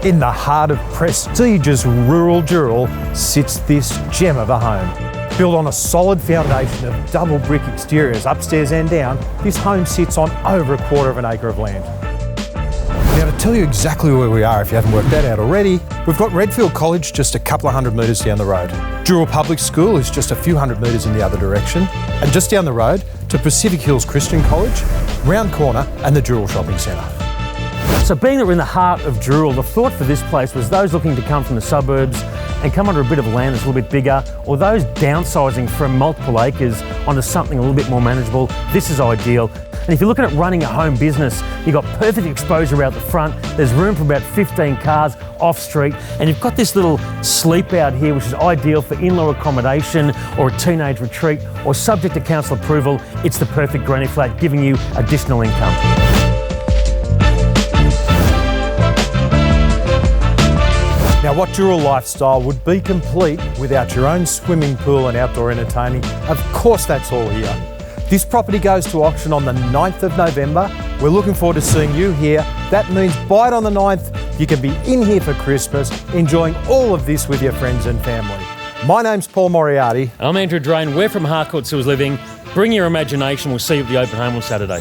In the heart of prestigious rural Dural sits this gem of a home. Built on a solid foundation of double brick exteriors upstairs and down, this home sits on over 1/4 acre of land. Now, to tell you exactly where we are, if you haven't worked that out already, we've got Redfield College just a couple of 100 metres down the road. Dural Public School is just a few hundred metres in the other direction. And just down the road to Pacific Hills Christian College, round corner, and the Dural Shopping Centre. So being that we're in the heart of Dural, the thought for this place was those looking to come from the suburbs and come onto a bit of land that's a little bit bigger, or those downsizing from multiple acres onto something a little bit more manageable, this is ideal. And if you're looking at running a home business, you've got perfect exposure out the front, there's room for about 15 cars off street, and you've got this little sleep out here which is ideal for in-law accommodation or a teenage retreat, or subject to council approval, it's the perfect granny flat giving you additional income. Now, what Dural lifestyle would be complete without your own swimming pool and outdoor entertaining? Of course, that's all here. This property goes to auction on the 9th of November. We're looking forward to seeing you here. That means by it on the 9th, you can be in here for Christmas, enjoying all of this with your friends and family. My name's Paul Moriarty. I'm Andrew Drain. We're from Harcourt Sills Living. Bring your imagination. We'll see you at the open home on Saturday.